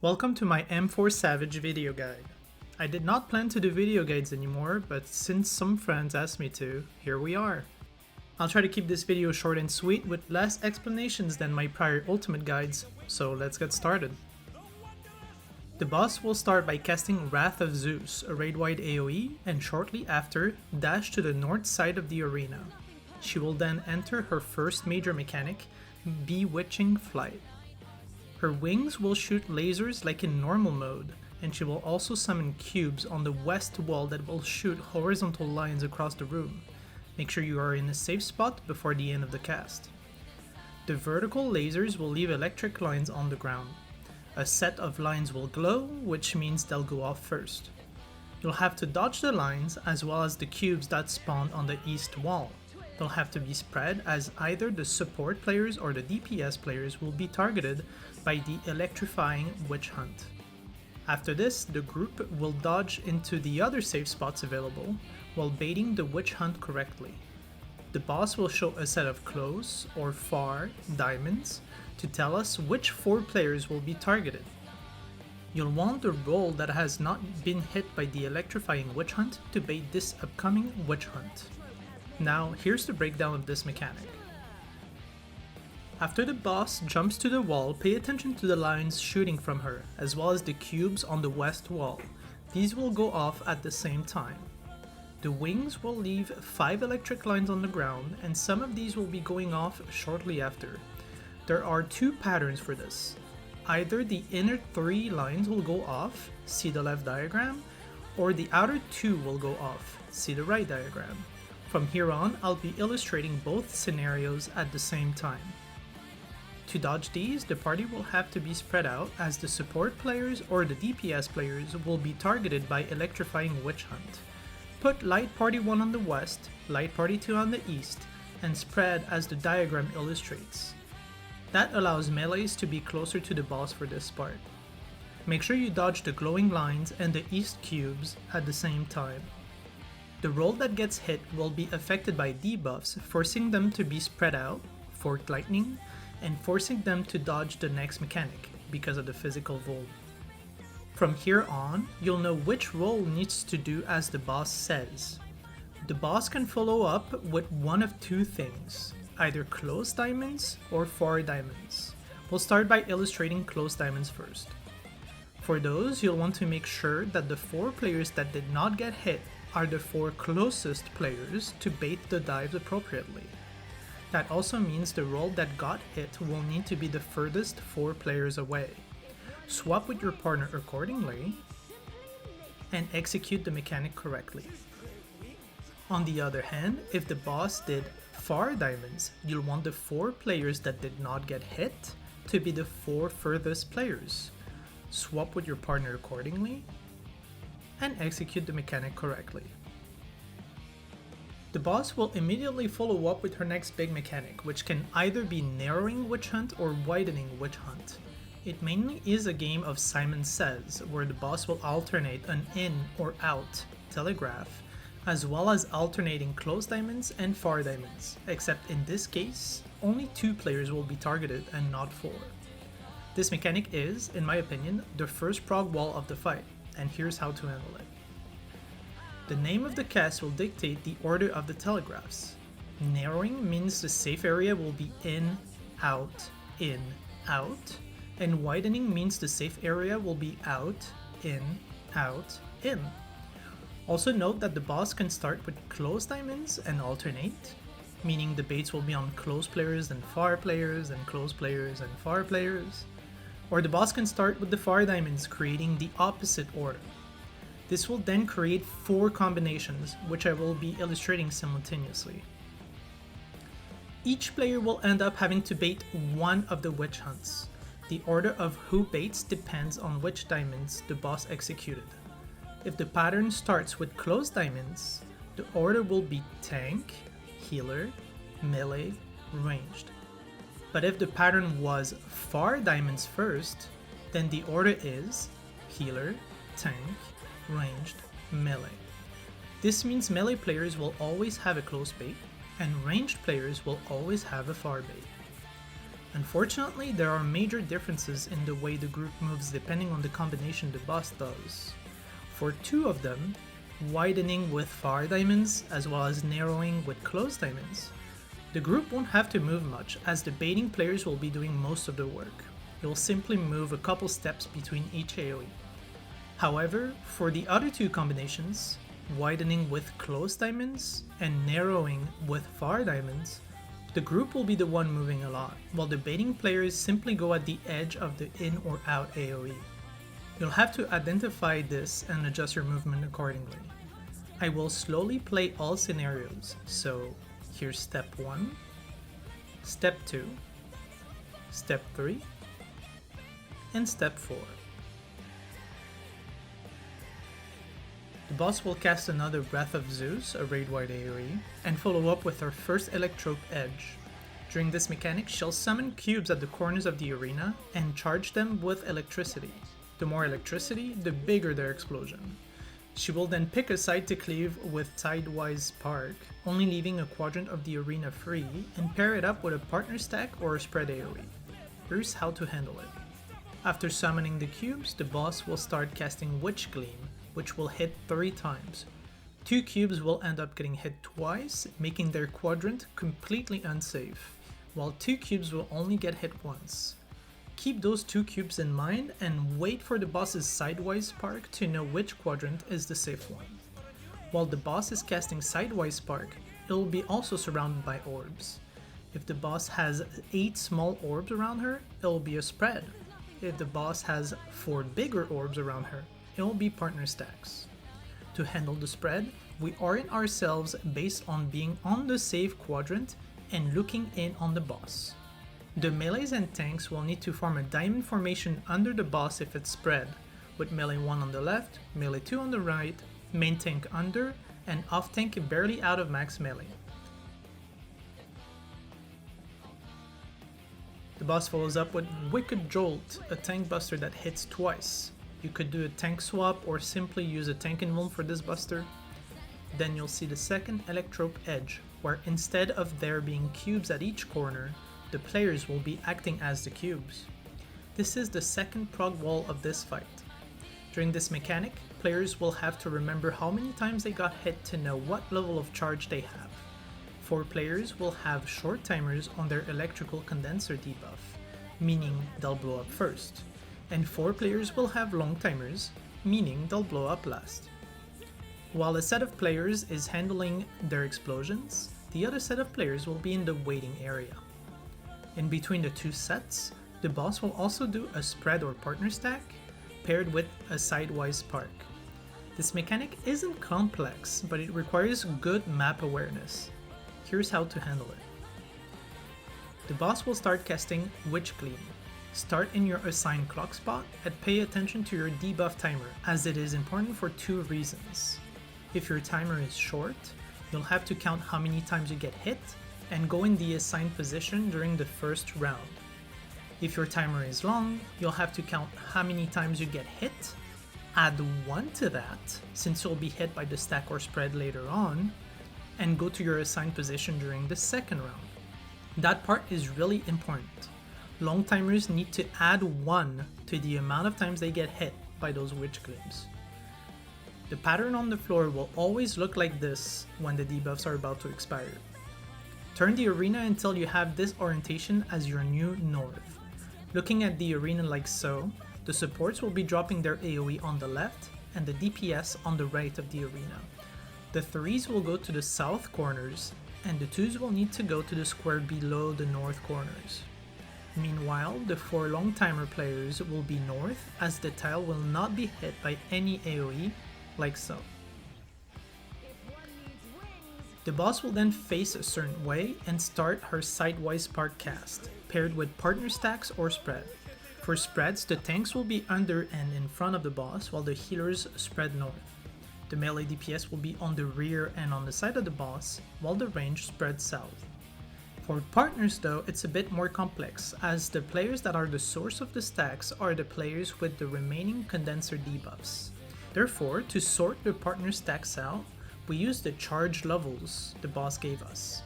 Welcome to my M4 Savage video guide. I did not plan to do video guides anymore, but since some friends asked me to, here we are. I'll try to keep this video short and sweet with less explanations than my prior ultimate guides, so let's get started. The boss will start by casting Wrath of Zeus, a raid-wide AoE, and shortly after, dash to the north side of the arena. She will then enter her first major mechanic, Bewitching Flight. Her wings will shoot lasers like in normal mode, and she will also summon cubes on the west wall that will shoot horizontal lines across the room. Make sure you are in a safe spot before the end of the cast. The vertical lasers will leave electric lines on the ground. A set of lines will glow, which means they'll go off first. You'll have to dodge the lines as well as the cubes that spawn on the east wall. They'll have to be spread as either the support players or the DPS players will be targeted by the electrifying witch hunt. After this, the group will dodge into the other safe spots available while baiting the witch hunt correctly. The boss will show a set of close or far diamonds to tell us which 4 players will be targeted. You'll want the role that has not been hit by the electrifying witch hunt to bait this upcoming witch hunt. Now, here's the breakdown of this mechanic. After the boss jumps to the wall, pay attention to the lines shooting from her, as well as the cubes on the west wall. These will go off at the same time. The wings will leave 5 electric lines on the ground, and some of these will be going off shortly after. There are 2 patterns for this. Either the inner 3 lines will go off, see the left diagram, or the outer 2 will go off, see the right diagram. From here on, I'll be illustrating both scenarios at the same time. To dodge these, the party will have to be spread out as the support players or the DPS players will be targeted by electrifying witch hunt. Put light party 1 on the west, light party 2 on the east, and spread as the diagram illustrates. That allows melees to be closer to the boss for this part. Make sure you dodge the glowing lines and the east cubes at the same time. The role that gets hit will be affected by debuffs, forcing them to be spread out, forked lightning, and forcing them to dodge the next mechanic because of the physical vol. From here on, you'll know which role needs to do as the boss says. The boss can follow up with one of 2 things, either close diamonds or far diamonds. We'll start by illustrating close diamonds first. For those, you'll want to make sure that the 4 players that did not get hit are the 4 closest players to bait the dives appropriately. That also means the role that got hit will need to be the furthest 4 players away. Swap with your partner accordingly, and execute the mechanic correctly. On the other hand, if the boss did far diamonds, you'll want the 4 players that did not get hit to be the 4 furthest players. Swap with your partner accordingly, and execute the mechanic correctly. The boss will immediately follow up with her next big mechanic, which can either be narrowing witch hunt or widening witch hunt. It mainly is a game of Simon Says, where the boss will alternate an in or out telegraph, as well as alternating close diamonds and far diamonds, except in this case, only 2 players will be targeted and not 4. This mechanic is, in my opinion, the first prog wall of the fight, and here's how to handle it. The name of the cast will dictate the order of the telegraphs. Narrowing means the safe area will be in, out, and widening means the safe area will be out, in. Also note that the boss can start with close diamonds and alternate, meaning the baits will be on close players and far players and close players and far players. Or the boss can start with the far diamonds, creating the opposite order. This will then create 4 combinations, which I will be illustrating simultaneously. Each player will end up having to bait one of the witch hunts. The order of who baits depends on which diamonds the boss executed. If the pattern starts with close diamonds, the order will be tank, healer, melee, ranged. But if the pattern was far diamonds first, then the order is healer, tank, ranged, melee. This means melee players will always have a close bait, and ranged players will always have a far bait. Unfortunately, there are major differences in the way the group moves depending on the combination the boss does. For two of them, widening with far diamonds as well as narrowing with closed diamonds, the group won't have to move much as the baiting players will be doing most of the work. You'll simply move a couple steps between each AoE. However, for the other two combinations, widening with closed diamonds and narrowing with far diamonds, the group will be the one moving a lot, while the baiting players simply go at the edge of the in or out AoE. You'll have to identify this and adjust your movement accordingly. I will slowly play all scenarios, so here's step 1, step 2, step 3, and step 4. The boss will cast another Breath of Zeus, a raid-wide AoE, and follow up with her first Electrope Edge. During this mechanic, she'll summon cubes at the corners of the arena and charge them with electricity. The more electricity, the bigger their explosion. She will then pick a side to cleave with Sidewise Spark, only leaving a quadrant of the arena free, and pair it up with a partner stack or a spread AoE. Here's how to handle it. After summoning the cubes, the boss will start casting Witch Gleam, which will hit 3 times. 2 cubes will end up getting hit twice, making their quadrant completely unsafe, while 2 cubes will only get hit once. Keep those 2 cubes in mind and wait for the boss's Sidewise Spark to know which quadrant is the safe one. While the boss is casting Sidewise Spark, it will be also surrounded by orbs. If the boss has 8 small orbs around her, it will be a spread. If the boss has 4 bigger orbs around her, it will be partner stacks. To handle the spread, we orient ourselves based on being on the safe quadrant and looking in on the boss. The melees and tanks will need to form a diamond formation under the boss if it's spread, with melee 1 on the left, melee 2 on the right, main tank under, and off tank barely out of max melee. The boss follows up with Wicked Jolt, a tank buster that hits twice. You could do a tank swap or simply use a tank invuln for this buster. Then you'll see the second Electrope Edge, where instead of there being cubes at each corner, the players will be acting as the cubes. This is the second prog wall of this fight. During this mechanic, players will have to remember how many times they got hit to know what level of charge they have. 4 players will have short timers on their electrical condenser debuff, meaning they'll blow up first, and 4 players will have long timers, meaning they'll blow up last. While a set of players is handling their explosions, the other set of players will be in the waiting area. In between the 2 sets, the boss will also do a spread or partner stack, paired with a Sidewise Spark. This mechanic isn't complex, but it requires good map awareness. Here's how to handle it. The boss will start casting Witch Gleam. Start in your assigned clock spot and pay attention to your debuff timer, as it is important for 2 reasons. If your timer is short, you'll have to count how many times you get hit and go in the assigned position during the first round. If your timer is long, you'll have to count how many times you get hit, add 1 to that, since you'll be hit by the stack or spread later on, and go to your assigned position during the second round. That part is really important. Long timers need to add 1 to the amount of times they get hit by those Witch Gleams. The pattern on the floor will always look like this when the debuffs are about to expire. Turn the arena until you have this orientation as your new north. Looking at the arena like so, the supports will be dropping their AoE on the left and the DPS on the right of the arena. The 3s will go to the south corners and the 2s will need to go to the square below the north corners. Meanwhile, the 4 long timer players will be north as the tile will not be hit by any AoE, like so. The boss will then face a certain way and start her Sidewise Spark cast, paired with partner stacks or spread. For spreads, the tanks will be under and in front of the boss while the healers spread north. The melee DPS will be on the rear and on the side of the boss, while the range spreads south. For partners though, it's a bit more complex, as the players that are the source of the stacks are the players with the remaining condenser debuffs. Therefore, to sort the partner stacks out, we use the charge levels the boss gave us.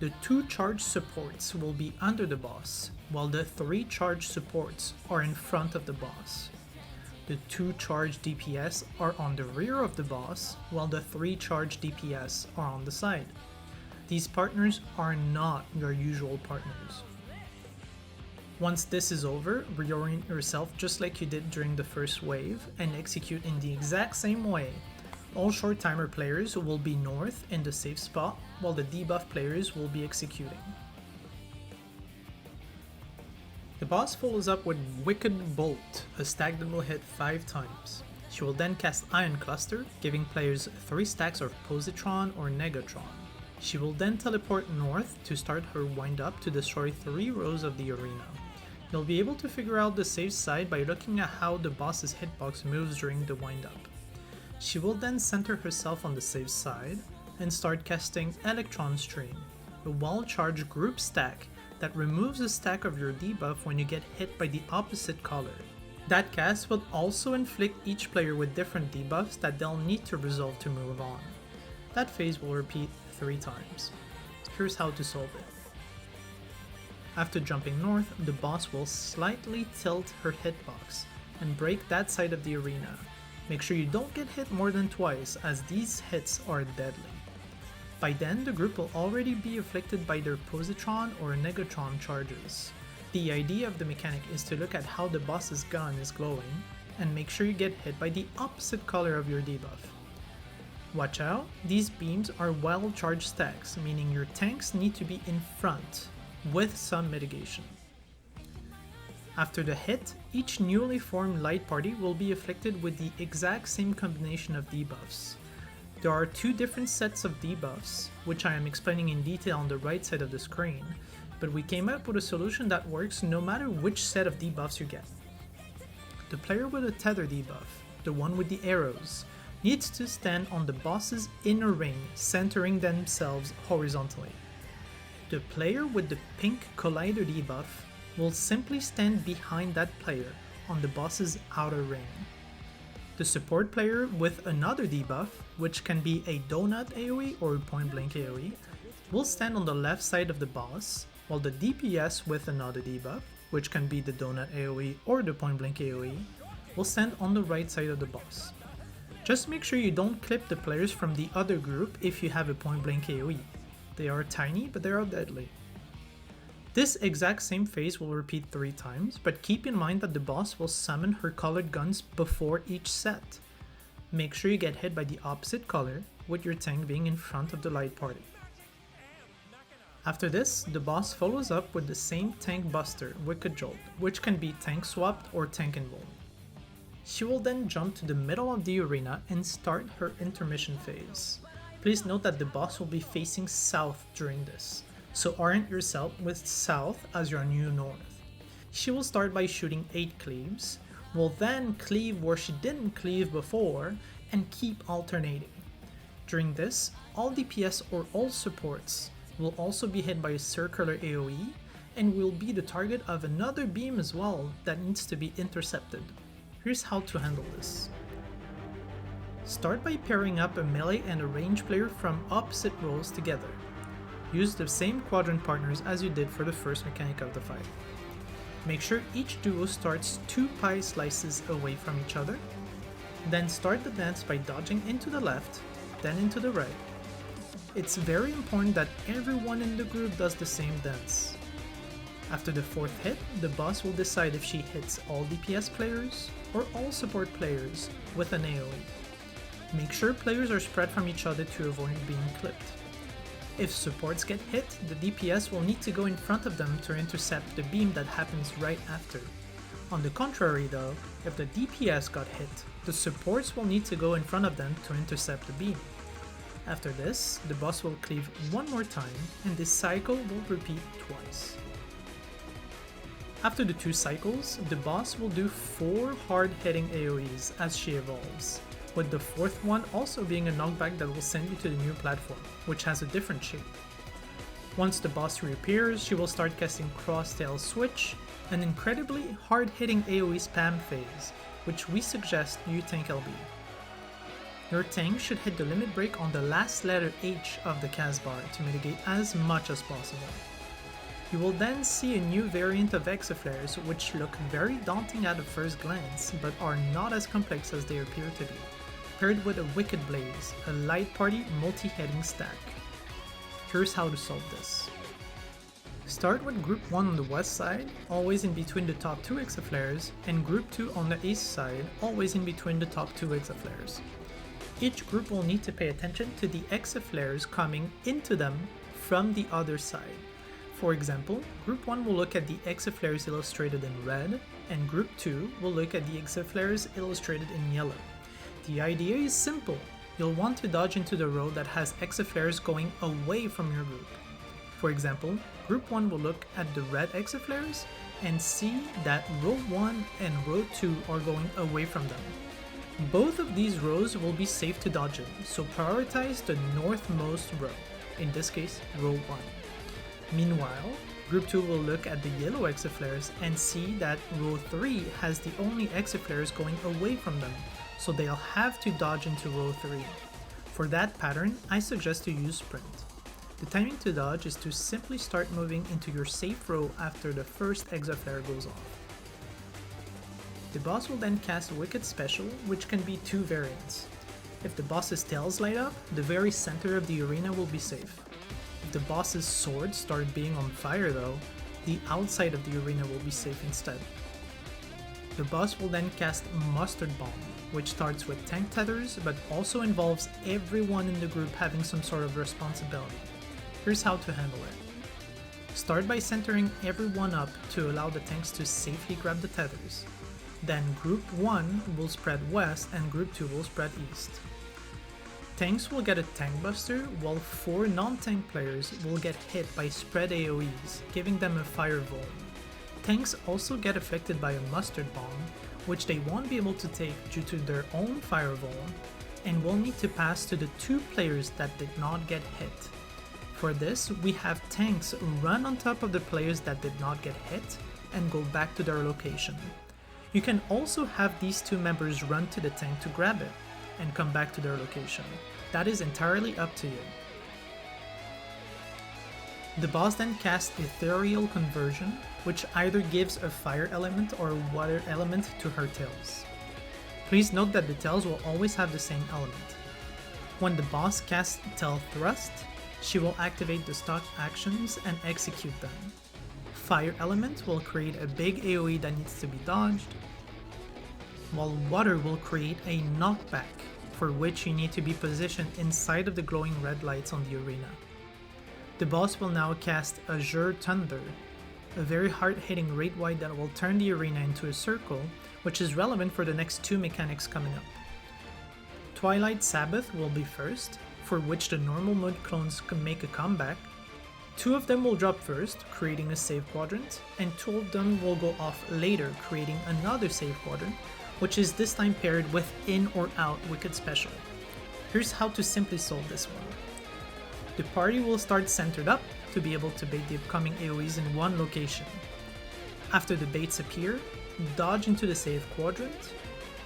The 2 charge supports will be under the boss, while the 3 charge supports are in front of the boss. The 2 charge DPS are on the rear of the boss, while the 3 charge DPS are on the side. These partners are not your usual partners. Once this is over, reorient yourself just like you did during the first wave and execute in the exact same way. All short timer players will be north in the safe spot, while the debuff players will be executing. The boss follows up with Wicked Bolt, a stack that will hit 5 times. She will then cast Ion Cluster, giving players 3 stacks of Positron or Negatron. She will then teleport north to start her wind up to destroy 3 rows of the arena. You'll be able to figure out the safe side by looking at how the boss's hitbox moves during the wind up. She will then center herself on the safe side and start casting Electron Stream, a well-charged group stack that removes a stack of your debuff when you get hit by the opposite color. That cast will also inflict each player with different debuffs that they'll need to resolve to move on. That phase will repeat 3 times. Here's how to solve it. After jumping north, the boss will slightly tilt her hitbox and break that side of the arena. Make sure you don't get hit more than twice, as these hits are deadly. By then, the group will already be afflicted by their Positron or Negatron charges. The idea of the mechanic is to look at how the boss's gun is glowing, and make sure you get hit by the opposite color of your debuff. Watch out, these beams are well-charged stacks, meaning your tanks need to be in front, with some mitigation. After the hit, each newly formed light party will be afflicted with the exact same combination of debuffs. There are 2 different sets of debuffs, which I am explaining in detail on the right side of the screen, but we came up with a solution that works no matter which set of debuffs you get. The player with a tether debuff, the one with the arrows, needs to stand on the boss's inner ring, centering themselves horizontally. The player with the pink collider debuff will simply stand behind that player on the boss's outer ring. The support player with another debuff, which can be a donut AoE or a point blank AoE, will stand on the left side of the boss, while the DPS with another debuff, which can be the donut AoE or the point blank AoE, will stand on the right side of the boss. Just make sure you don't clip the players from the other group if you have a point blank AoE. They are tiny, but they are deadly. This exact same phase will repeat 3 times, but keep in mind that the boss will summon her colored guns before each set. Make sure you get hit by the opposite color, with your tank being in front of the light party. After this, the boss follows up with the same tank buster, Wicked Jolt, which can be tank swapped or tank invuln. She will then jump to the middle of the arena and start her intermission phase. Please note that the boss will be facing south during this, so orient yourself with south as your new north. She will start by shooting 8 cleaves, will then cleave where she didn't cleave before, and keep alternating. During this, all DPS or all supports will also be hit by a circular AoE, and will be the target of another beam as well that needs to be intercepted. Here's how to handle this. Start by pairing up a melee and a range player from opposite roles together. Use the same quadrant partners as you did for the first mechanic of the fight. Make sure each duo starts 2 pie slices away from each other. Then start the dance by dodging into the left, then into the right. It's very important that everyone in the group does the same dance. After the 4th hit, the boss will decide if she hits all DPS players or all support players with an AoE. Make sure players are spread from each other to avoid being clipped. If supports get hit, the DPS will need to go in front of them to intercept the beam that happens right after. On the contrary though, if the DPS got hit, the supports will need to go in front of them to intercept the beam. After this, the boss will cleave one more time, and this cycle will repeat twice. After the 2 cycles, the boss will do 4 hard-hitting AoEs as she evolves, with the 4th one also being a knockback that will send you to the new platform, which has a different shape. Once the boss reappears, she will start casting Crosstail Switch, an incredibly hard-hitting AoE spam phase, which we suggest you tank LB. Your tank should hit the limit break on the last letter H of the cast bar to mitigate as much as possible. You will then see a new variant of Exaflares which look very daunting at a first glance, but are not as complex as they appear to be, paired with a Wicked Blaze, a light party multi-heading stack. Here's how to solve this. Start with Group 1 on the west side, always in between the top 2 Exaflares, and Group 2 on the east side, always in between the top 2 Exaflares. Each group will need to pay attention to the Exaflares coming into them from the other side. For example, Group 1 will look at the Exaflares illustrated in red, and Group 2 will look at the Exaflares illustrated in yellow. The idea is simple. You'll want to dodge into the row that has Exaflares going away from your group. For example, Group 1 will look at the red Exaflares and see that row 1 and row 2 are going away from them. Both of these rows will be safe to dodge in, so prioritize the northmost row, in this case row 1. Meanwhile, Group 2 will look at the yellow Exaflares and see that row 3 has the only Exaflares going away from them, so they'll have to dodge into row 3. For that pattern, I suggest to use Sprint. The timing to dodge is to simply start moving into your safe row after the first Exaflare goes off. The boss will then cast a Wicked Special, which can be two variants. If the boss's tails light up, the very center of the arena will be safe. If the boss's swords start being on fire though, the outside of the arena will be safe instead. The boss will then cast Mustard Bomb, which starts with tank tethers but also involves everyone in the group having some sort of responsibility. Here's how to handle it. Start by centering everyone up to allow the tanks to safely grab the tethers. Then Group 1 will spread west and Group 2 will spread east. Tanks will get a Tank Buster, while 4 non-tank players will get hit by spread AoEs, giving them a Fire Vol. Tanks also get affected by a Mustard Bomb, which they won't be able to take due to their own Fire Vol, and will need to pass to the 2 players that did not get hit. For this, we have tanks run on top of the players that did not get hit and go back to their location. You can also have these 2 members run to the tank to grab it and come back to their location. That is entirely up to you. The boss then casts Ethereal Conversion, which either gives a fire element or a water element to her tails. Please note that the tails will always have the same element. When the boss casts Tail Thrust, she will activate the stock actions and execute them. Fire element will create a big AoE that needs to be dodged, while water will create a knockback, for which you need to be positioned inside of the glowing red lights on the arena. The boss will now cast Azure Thunder, a very hard-hitting raid wide that will turn the arena into a circle, which is relevant for the next 2 mechanics coming up. Twilight Sabbath will be first, for which the normal mode clones can make a comeback. 2 of them will drop first, creating a save quadrant, and 2 of them will go off later, creating another save quadrant, which is this time paired with in or out Wicked Special. Here's how to simply solve this one. The party will start centered up to be able to bait the upcoming AoEs in one location. After the baits appear, dodge into the save quadrant,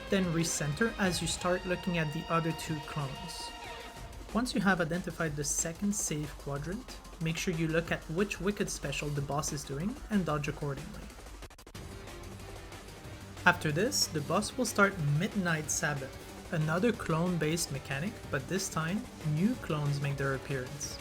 then recenter as you start looking at the other 2 clones. Once you have identified the second save quadrant, make sure you look at which Wicked Special the boss is doing and dodge accordingly. After this, the boss will start Midnight Sabbath, another clone-based mechanic, but this time, new clones make their appearance.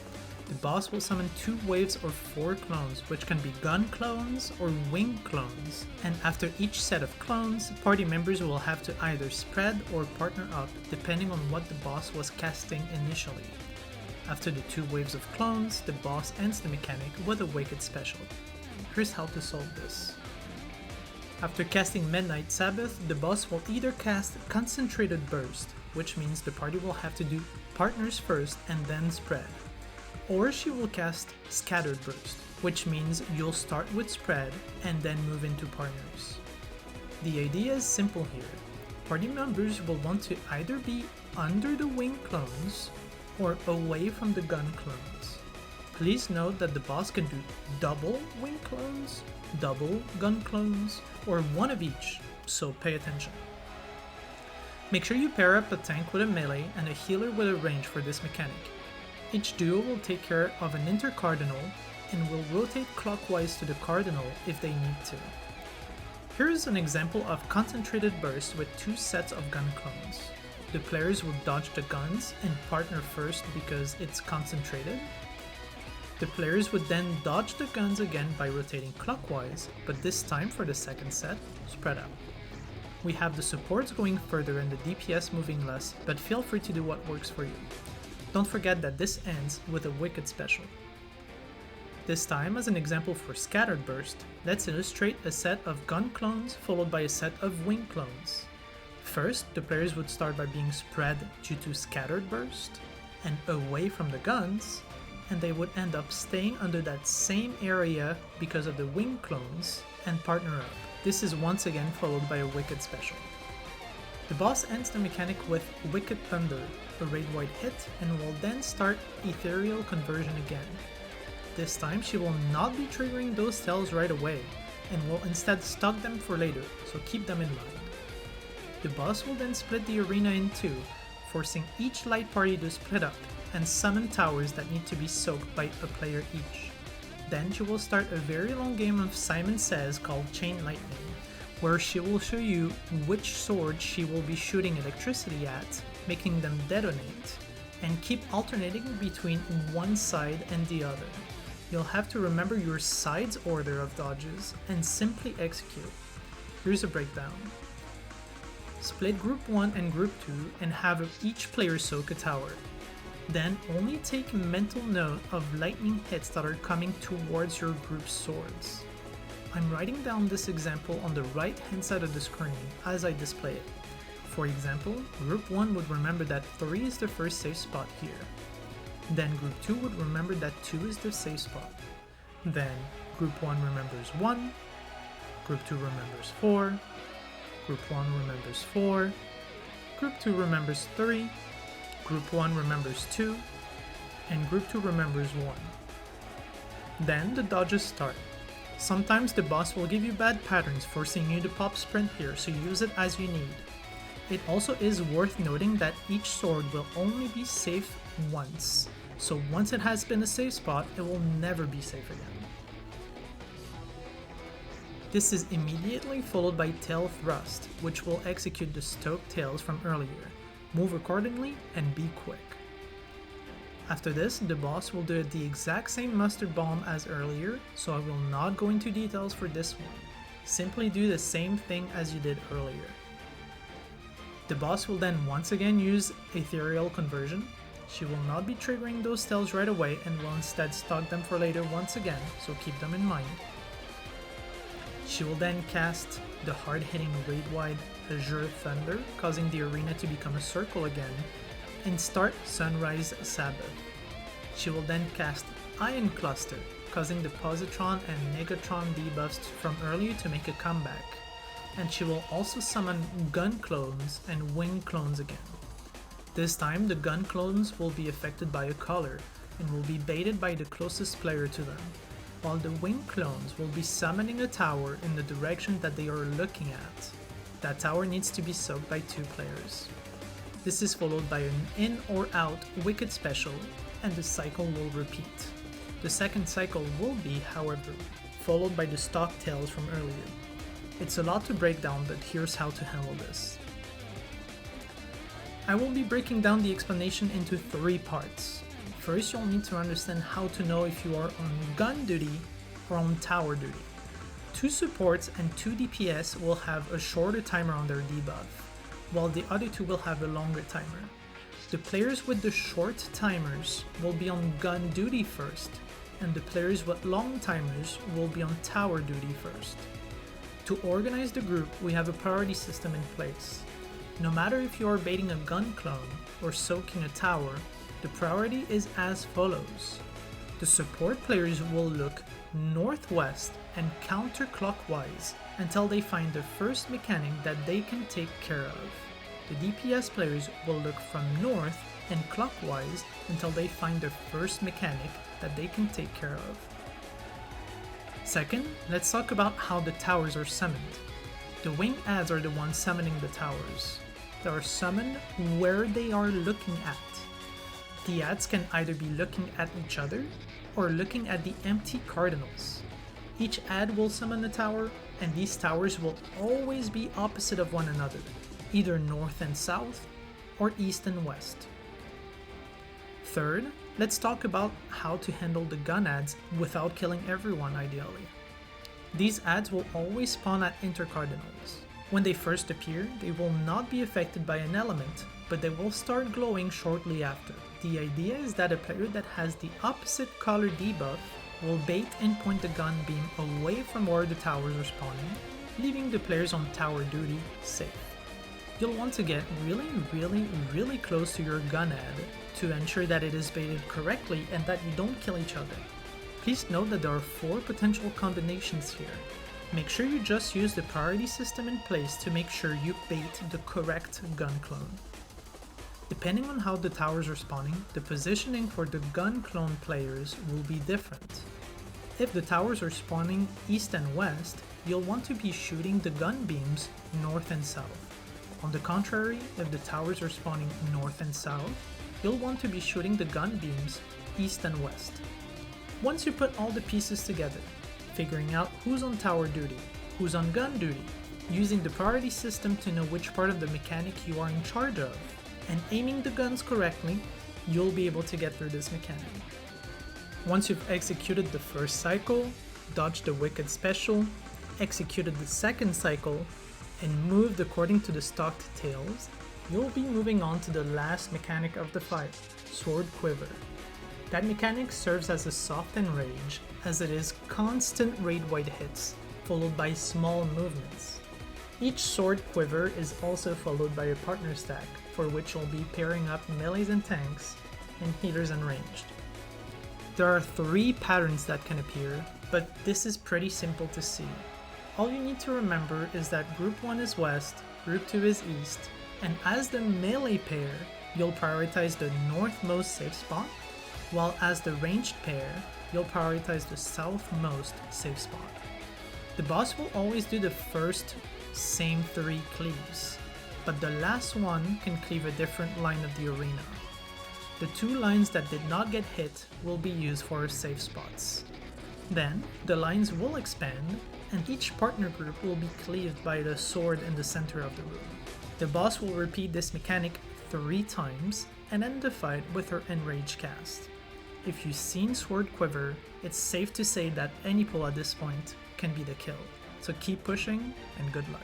The boss will summon 2 waves or 4 clones, which can be gun clones or wing clones, and after each set of clones, party members will have to either spread or partner up depending on what the boss was casting initially. After the 2 waves of clones, the boss ends the mechanic with a Wicked Special. Here's how to solve this. After casting Midnight Sabbath, the boss will either cast Concentrated Burst, which means the party will have to do partners first and then spread. Or she will cast Scattered Burst, which means you'll start with spread and then move into partners. The idea is simple here. Party members will want to either be under the wing clones or away from the gun clones. Please note that the boss can do double wing clones, double gun clones, or one of each, so pay attention. Make sure you pair up a tank with a melee and a healer with a range for this mechanic. Each duo will take care of an intercardinal and will rotate clockwise to the cardinal if they need to. Here is an example of concentrated burst with 2 sets of gun clones. The players will dodge the guns and partner first because it's concentrated. The players would then dodge the guns again by rotating clockwise, but this time for the second set, spread out. We have the supports going further and the DPS moving less, but feel free to do what works for you. Don't forget that this ends with a Wicked special. This time, as an example for Scattered Burst, let's illustrate a set of gun clones followed by a set of wing clones. First, the players would start by being spread due to Scattered Burst and away from the guns, and they would end up staying under that same area because of the wing clones and partner up. This is once again followed by a Wicked special. The boss ends the mechanic with Wicked Thunder, a raid-wide hit, and will then start Ethereal Conversion again. This time she will not be triggering those tells right away, and will instead stock them for later, so keep them in mind. The boss will then split the arena in two, forcing each light party to split up, and summon towers that need to be soaked by a player each. Then she will start a very long game of Simon Says called Chain Lightning, where she will show you which sword she will be shooting electricity at, making them detonate, and keep alternating between one side and the other. You'll have to remember your side's order of dodges and simply execute. Here's a breakdown. Split Group 1 and Group 2 and have each player soak a tower. Then only take mental note of lightning hits that are coming towards your group's swords. I'm writing down this example on the right hand side of the screen as I display it. For example, Group 1 would remember that 3 is the first safe spot here. Then Group 2 would remember that 2 is the safe spot. Then Group 1 remembers 1, Group 2 remembers 4, Group 1 remembers 4, Group 2 remembers 3, Group 1 remembers 2, and Group 2 remembers 1. Then the dodges start. Sometimes the boss will give you bad patterns, forcing you to pop sprint here, so use it as you need. It also is worth noting that each sword will only be safe once, so once it has been a safe spot, it will never be safe again. This is immediately followed by Tail Thrust, which will execute the stoked tails from earlier. Move accordingly and be quick. After this, the boss will do the exact same mustard bomb as earlier, so I will not go into details for this one. Simply do the same thing as you did earlier. The boss will then once again use Ethereal Conversion. She will not be triggering those tells right away and will instead stock them for later once again, so keep them in mind. She will then cast the hard-hitting raid-wide Azure Thunder, causing the arena to become a circle again, and start Sunrise Sabbath. She will then cast Ion Cluster, causing the Positron and Negatron debuffs from earlier to make a comeback, and she will also summon Gun Clones and Wing Clones again. This time the Gun Clones will be affected by a color, and will be baited by the closest player to them, while the Wing Clones will be summoning a tower in the direction that they are looking at. That tower needs to be soaked by 2 players. This is followed by an in or out Wicked special, and the cycle will repeat. The second cycle will be, however, followed by the stock tails from earlier. It's a lot to break down, but here's how to handle this. I will be breaking down the explanation into 3 parts. First, you'll need to understand how to know if you are on gun duty or on tower duty. 2 supports and 2 DPS will have a shorter timer on their debuff, while the other 2 will have a longer timer. The players with the short timers will be on gun duty first, and the players with long timers will be on tower duty first. To organize the group, we have a priority system in place. No matter if you are baiting a gun clone or soaking a tower, the priority is as follows. The support players will look northwest and counterclockwise until they find the first mechanic that they can take care of. The DPS players will look from north and clockwise until they find the first mechanic that they can take care of. Second, let's talk about how the towers are summoned. The wing adds are the ones summoning the towers. that are summoned where they are looking at. The adds can either be looking at each other or looking at the empty cardinals. Each add will summon a tower, and these towers will always be opposite of one another, either north and south or east and west. Third, let's talk about how to handle the gun adds without killing everyone ideally. These adds will always spawn at intercardinals. When they first appear, they will not be affected by an element, but they will start glowing shortly after. The idea is that a player that has the opposite color debuff will bait and point the gun beam away from where the towers are spawning, leaving the players on tower duty safe. You'll want to get really close to your gun ad to ensure that it is baited correctly and that you don't kill each other. Please note that there are 4 potential combinations here. Make sure you just use the priority system in place to make sure you bait the correct gun clone. Depending on how the towers are spawning, the positioning for the gun clone players will be different. If the towers are spawning east and west, you'll want to be shooting the gun beams north and south. On the contrary, if the towers are spawning north and south, you'll want to be shooting the gun beams east and west. Once you put all the pieces together, figuring out who's on tower duty, who's on gun duty, using the priority system to know which part of the mechanic you are in charge of, and aiming the guns correctly, you'll be able to get through this mechanic. Once you've executed the first cycle, dodged the wicked special, executed the second cycle, and moved according to the stocked tails, you'll be moving on to the last mechanic of the fight, Sword Quiver. That mechanic serves as a soft enrage, as it is constant raid-wide hits, followed by small movements. Each Sword Quiver is also followed by a partner stack, for which you'll be pairing up melees and tanks, and healers and ranged. There are 3 patterns that can appear, but this is pretty simple to see. All you need to remember is that Group 1 is west, Group 2 is east, and as the melee pair, you'll prioritize the northmost safe spot, while as the ranged pair, you'll prioritize the southmost safe spot. The boss will always do the first same 3 cleaves, but the last one can cleave a different line of the arena. The 2 lines that did not get hit will be used for safe spots. Then, the lines will expand, and each partner group will be cleaved by the sword in the center of the room. The boss will repeat this mechanic 3 times, and end the fight with her Enrage cast. If you've seen Sword Quiver, it's safe to say that any pull at this point can be the kill, so keep pushing and good luck.